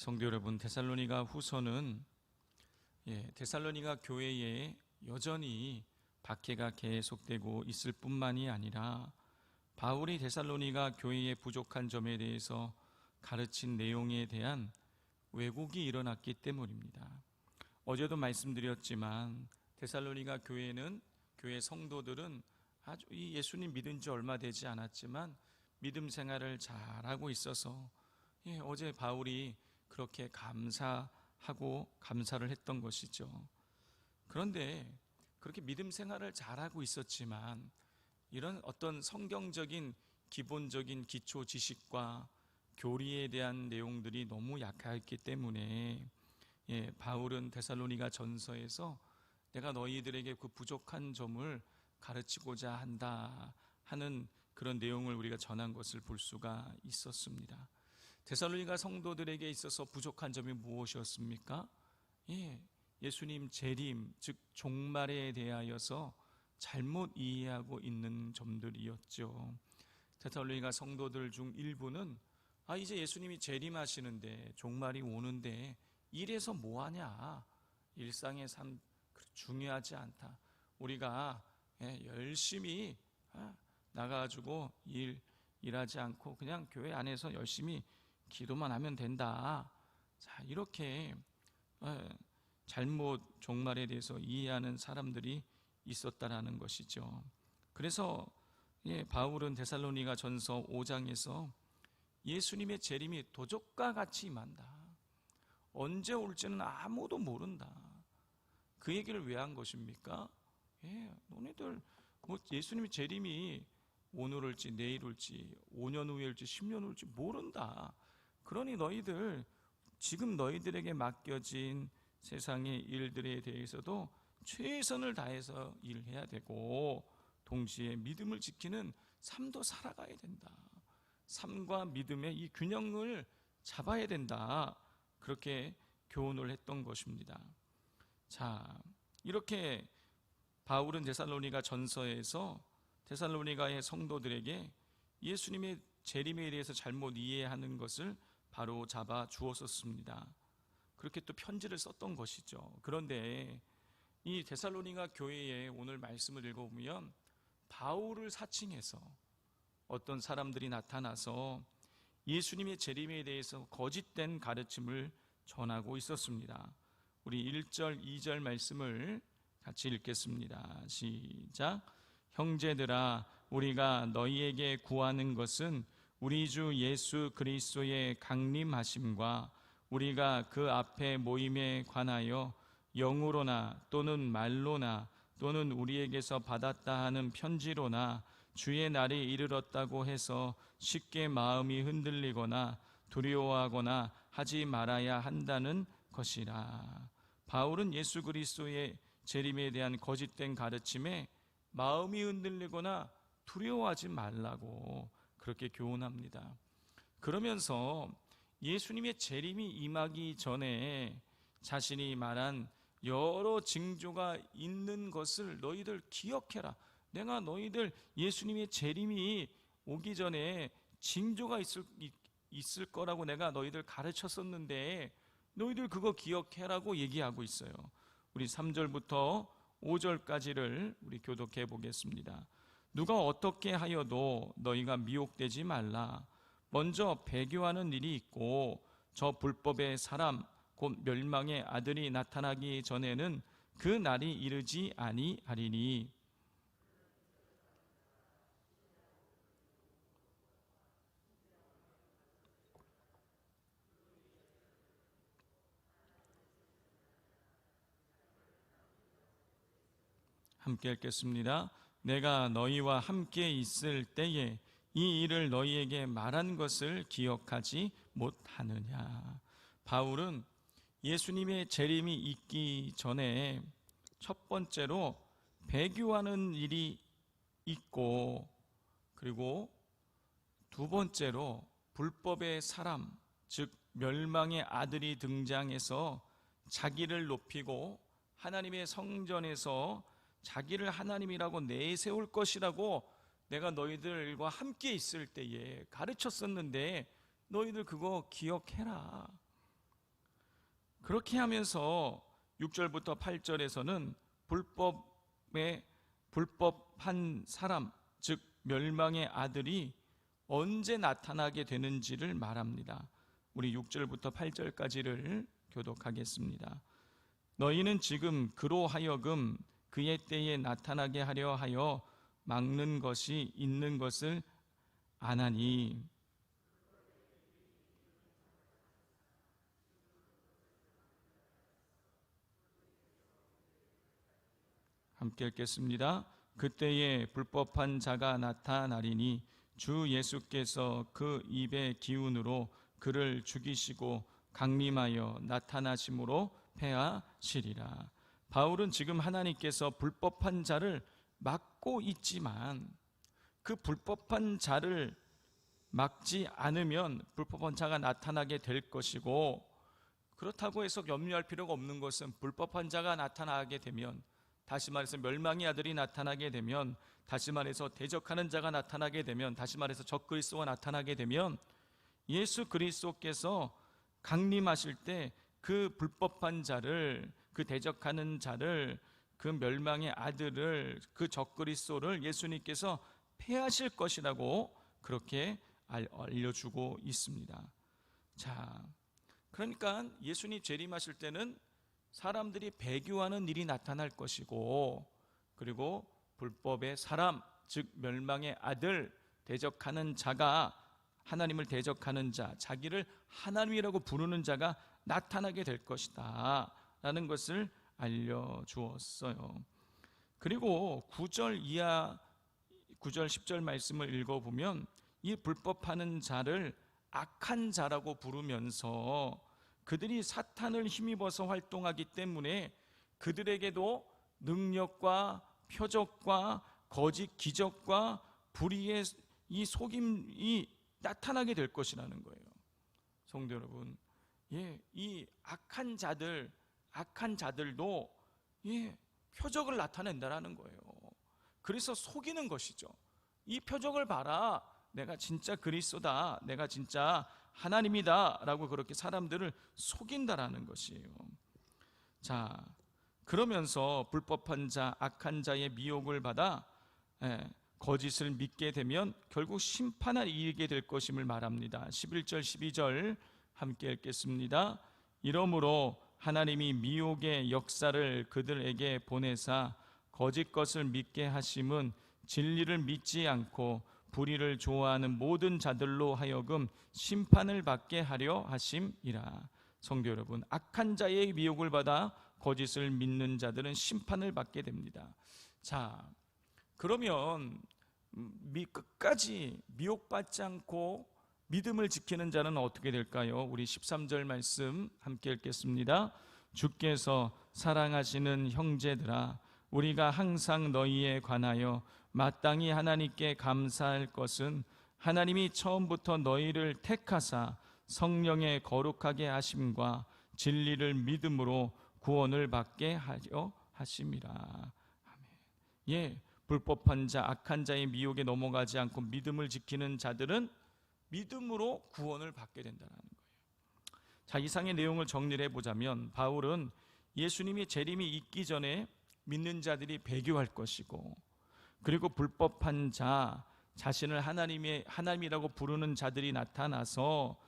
성도 여러분, 데살로니가 후서는 데살로니가 교회에 여전히 박해가 계속되고 있을 뿐만이 아니라 바울이 데살로니가 교회의 부족한 점에 대해서 가르친 내용에 대한 왜곡이 일어났기 때문입니다. 어제도 말씀드렸지만 데살로니가 교회는 교회 성도들은 아주 예수님 믿은 지 얼마 되지 않았지만 믿음 생활을 잘하고 있어서 어제 바울이 그렇게 감사하고 감사를 했던 것이죠. 그런데 그렇게 믿음 생활을 잘하고 있었지만 이런 어떤 성경적인 기본적인 기초 지식과 교리에 대한 내용들이 너무 약했기 때문에 바울은 데살로니가 전서에서 내가 너희들에게 그 부족한 점을 가르치고자 한다 하는 그런 내용을 우리가 전한 것을 볼 수가 있었습니다. 데살로니가 성도들에게 있어서 부족한 점이 무엇이었습니까? 예수님 재림, 즉 종말에 대하여서 잘못 이해하고 있는 점들이었죠. 데살로니가 성도들 중 일부는 이제 예수님이 재림하시는데 종말이 오는데 이래서 뭐하냐, 일상의 삶 중요하지 않다, 우리가 열심히 나가가지고 일하지 않고 그냥 교회 안에서 열심히 기도만 하면 된다, 자, 이렇게 잘못 종말에 대해서 이해하는 사람들이 있었다라는 것이죠. 그래서 바울은 데살로니가 전서 5장에서 예수님의 재림이 도적과 같이 임한다, 언제 올지는 아무도 모른다, 그 얘기를 왜 한 것입니까? 너네들 예수님의 재림이 오늘 올지 내일 올지 5년 후에 올지 10년 올지 모른다, 그러니 너희들 지금 너희들에게 맡겨진 세상의 일들에 대해서도 최선을 다해서 일해야 되고 동시에 믿음을 지키는 삶도 살아가야 된다, 삶과 믿음의 이 균형을 잡아야 된다, 그렇게 교훈을 했던 것입니다. 자, 이렇게 바울은 데살로니가 전서에서 데살로니가의 성도들에게 예수님의 재림에 대해서 잘못 이해하는 것을 바로 잡아 주었었습니다. 그렇게 또 편지를 썼던 것이죠. 그런데 이 데살로니가 교회에 오늘 말씀을 읽어보면 바울을 사칭해서 어떤 사람들이 나타나서 예수님의 재림에 대해서 거짓된 가르침을 전하고 있었습니다. 우리 1절, 2절 말씀을 같이 읽겠습니다. 시작. 형제들아, 우리가 너희에게 구하는 것은 우리 주 예수 그리스도의 강림하심과 우리가 그 앞에 모임에 관하여 영으로나 또는 말로나 또는 우리에게서 받았다 하는 편지로나 주의 날이 이르렀다고 해서 쉽게 마음이 흔들리거나 두려워하거나 하지 말아야 한다는 것이라. 바울은 예수 그리스도의 재림에 대한 거짓된 가르침에 마음이 흔들리거나 두려워하지 말라고 그렇게 교훈합니다. 그러면서 예수님의 재림이 임하기 전에 자신이 말한 여러 징조가 있는 것을 너희들 기억해라. 내가 너희들 예수님의 재림이 오기 전에 징조가 있을 거라고 내가 너희들 가르쳤었는데 너희들 그거 기억해라고 얘기하고 있어요. 우리 3절부터 5절까지를 우리 교독해 보겠습니다. 누가 어떻게 하여도 너희가 미혹되지 말라. 먼저 배교하는 일이 있고 저 불법의 사람 곧 멸망의 아들이 나타나기 전에는 그 날이 이르지 아니하리니 함께 읽겠습니다. 내가 너희와 함께 있을 때에 이 일을 너희에게 말한 것을 기억하지 못하느냐. 바울은 예수님의 재림이 있기 전에 첫 번째로 배교하는 일이 있고, 그리고 두 번째로 불법의 사람, 즉 멸망의 아들이 등장해서 자기를 높이고 하나님의 성전에서 자기를 하나님이라고 내세울 것이라고 내가 너희들과 함께 있을 때에 가르쳤었는데 너희들 그거 기억해라. 그렇게 하면서 6절부터 8절에서는 불법한 사람, 즉 멸망의 아들이 언제 나타나게 되는지를 말합니다. 우리 6절부터 8절까지를 교독하겠습니다. 너희는 지금 그로 하여금 그의 때에 나타나게 하려 하여 막는 것이 있는 것을 아나니, 함께 읽겠습니다. 그때에 불법한 자가 나타나리니 주 예수께서 그 입의 기운으로 그를 죽이시고 강림하여 나타나심으로 패하시리라. 바울은 지금 하나님께서 불법한 자를 막고 있지만 그 불법한 자를 막지 않으면 불법한 자가 나타나게 될 것이고, 그렇다고 해서 염려할 필요가 없는 것은 불법한 자가 나타나게 되면, 다시 말해서 멸망의 아들이 나타나게 되면, 다시 말해서 대적하는 자가 나타나게 되면, 다시 말해서 적그리스도가 나타나게 되면 예수 그리스도께서 강림하실 때 그 불법한 자를, 그 대적하는 자를, 그 멸망의 아들을, 그 적그리스도를 예수님께서 패하실 것이라고 그렇게 알려주고 있습니다. 자, 그러니까 예수님 재림하실 때는 사람들이 배교하는 일이 나타날 것이고, 그리고 불법의 사람, 즉 멸망의 아들, 대적하는 자가, 하나님을 대적하는 자, 자기를 하나님이라고 부르는 자가 나타나게 될 것이다 라는 것을 알려주었어요. 그리고 9절 10절 말씀을 읽어보면 이 불법하는 자를 악한 자라고 부르면서 그들이 사탄을 힘입어서 활동하기 때문에 그들에게도 능력과 표적과 거짓 기적과 불의의 이 속임이 나타나게 될 것이라는 거예요. 성도 여러분, 이 악한 자들도 표적을 나타낸다라는 거예요. 그래서 속이는 것이죠. 이 표적을 봐라, 내가 진짜 그리스도다, 내가 진짜 하나님이다 라고 그렇게 사람들을 속인다라는 것이에요. 자, 그러면서 불법한 자, 악한 자의 미혹을 받아 거짓을 믿게 되면 결국 심판을 이르게 될 것임을 말합니다. 11절 12절 함께 읽겠습니다. 이러므로 하나님이 미혹의 역사를 그들에게 보내사 거짓 것을 믿게 하심은 진리를 믿지 않고 불의를 좋아하는 모든 자들로 하여금 심판을 받게 하려 하심이라. 성도 여러분, 악한 자의 미혹을 받아 거짓을 믿는 자들은 심판을 받게 됩니다. 자, 그러면 끝까지 미혹받지 않고 믿음을 지키는 자는 어떻게 될까요? 우리 13절 말씀 함께 읽겠습니다. 주께서 사랑하시는 형제들아, 우리가 항상 너희에 관하여 마땅히 하나님께 감사할 것은 하나님이 처음부터 너희를 택하사 성령의 거룩하게 하심과 진리를 믿음으로 구원을 받게 하려 하심이라. 아멘. 불법한 자, 악한 자의 미혹에 넘어가지 않고 믿음을 지키는 자들은 믿음으로 구원을 받게 된다는 거예요. 자, 이상의 내용을 정리를 해보자면 바울은 예수님이 재림이 있기 전에 믿는 자들이 배교할 것이고, 그리고 불법한 자, 자신을 하나님이라고 부르는 자들이 나타나서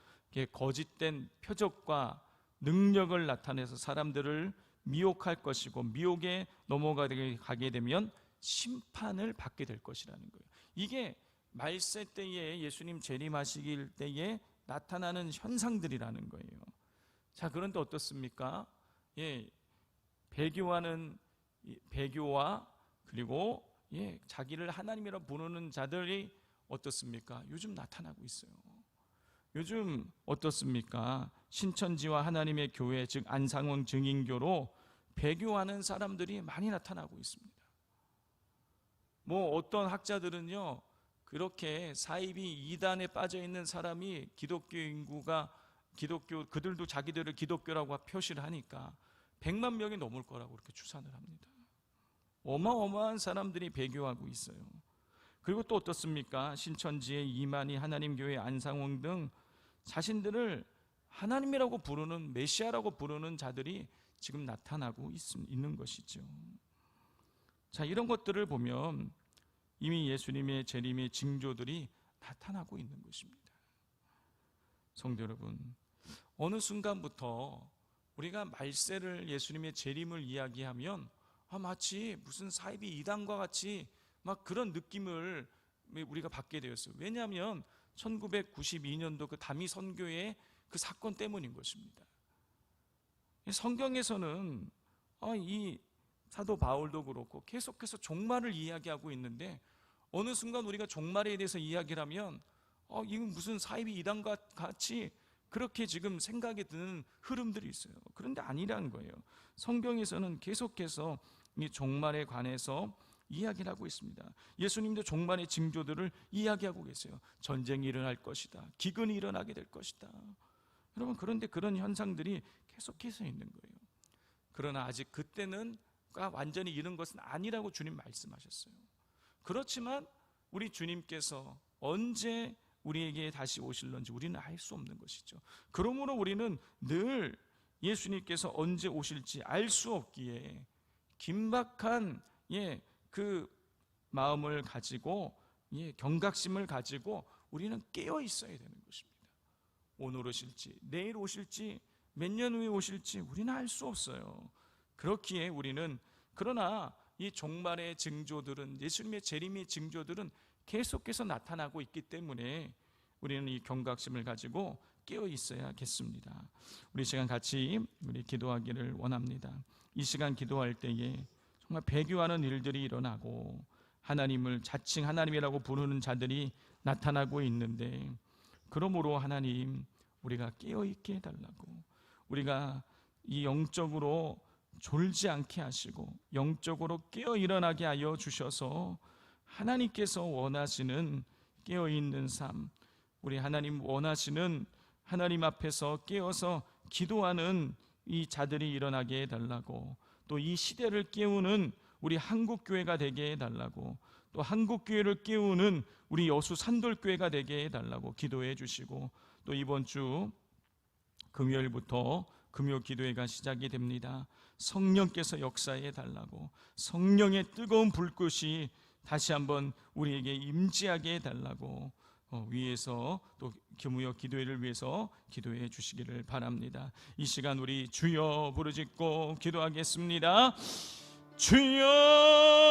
거짓된 표적과 능력을 나타내서 사람들을 미혹할 것이고, 미혹에 넘어가게 되면 심판을 받게 될 것이라는 거예요. 이게 말세 때에 예수님 재림하시길 때에 나타나는 현상들이라는 거예요. 자, 그런데 어떻습니까? 배교와 그리고 자기를 하나님이라고 부르는 자들이 어떻습니까? 요즘 나타나고 있어요. 요즘 어떻습니까? 신천지와 하나님의 교회, 즉 안상원 증인교로 배교하는 사람들이 많이 나타나고 있습니다. 어떤 학자들은요, 그렇게 사이비 이단에 빠져 있는 사람이 기독교 인구가 그들도 자기들을 기독교라고 표시를 하니까 100만 명이 넘을 거라고 그렇게 추산을 합니다. 어마어마한 사람들이 배교하고 있어요. 그리고 또 어떻습니까? 신천지의 이만희, 하나님교회 안상홍 등 자신들을 하나님이라고 부르는, 메시아라고 부르는 자들이 지금 나타나고 있는 것이죠. 자, 이런 것들을 보면 이미 예수님의 재림의 징조들이 나타나고 있는 것입니다. 성도 여러분, 어느 순간부터 우리가 말세를, 예수님의 재림을 이야기하면 마치 무슨 사이비 이단과 같이 막 그런 느낌을 우리가 받게 되었어요. 왜냐하면 1992년도 그 다미 선교의 그 사건 때문인 것입니다. 성경에서는 이 사도 바울도 그렇고 계속해서 종말을 이야기하고 있는데, 어느 순간 우리가 종말에 대해서 이야기를 하면 이건 무슨 사이비 이단과 같이 그렇게 지금 생각이 드는 흐름들이 있어요. 그런데 아니라는 거예요. 성경에서는 계속해서 이 종말에 관해서 이야기를 하고 있습니다. 예수님도 종말의 징조들을 이야기하고 계세요. 전쟁이 일어날 것이다, 기근이 일어나게 될 것이다. 여러분, 그런데 그런 현상들이 계속해서 있는 거예요. 그러나 아직 그때는 완전히 이런 것은 아니라고 주님 말씀하셨어요. 그렇지만 우리 주님께서 언제 우리에게 다시 오실런지 우리는 알 수 없는 것이죠. 그러므로 우리는 늘 예수님께서 언제 오실지 알 수 없기에 긴박한 그 마음을 가지고, 경각심을 가지고 우리는 깨어 있어야 되는 것입니다. 오늘 오실지, 내일 오실지, 몇 년 후에 오실지 우리는 알 수 없어요. 그렇기에 우리는, 그러나 이 종말의 징조들은, 예수님의 재림의 징조들은 계속해서 나타나고 있기 때문에 우리는 이 경각심을 가지고 깨어 있어야겠습니다. 우리 시간 같이 우리 기도하기를 원합니다. 이 시간 기도할 때에 정말 배교하는 일들이 일어나고 하나님을 자칭 하나님이라고 부르는 자들이 나타나고 있는데, 그러므로 하나님, 우리가 깨어있게 해달라고, 우리가 이 영적으로 졸지 않게 하시고 영적으로 깨어 일어나게 하여 주셔서 하나님께서 원하시는 깨어있는 삶, 우리 하나님 원하시는, 하나님 앞에서 깨어서 기도하는 이 자들이 일어나게 해달라고, 또 이 시대를 깨우는 우리 한국교회가 되게 해달라고, 또 한국교회를 깨우는 우리 여수 산돌교회가 되게 해달라고 기도해 주시고, 또 이번 주 금요일부터 금요 기도회가 시작이 됩니다. 성령께서 역사해 달라고, 성령의 뜨거운 불꽃이 다시 한번 우리에게 임재하게 해달라고 위에서 또 금요 기도회를 위해서 기도해 주시기를 바랍니다. 이 시간 우리 주여 부르짖고 기도하겠습니다. 주여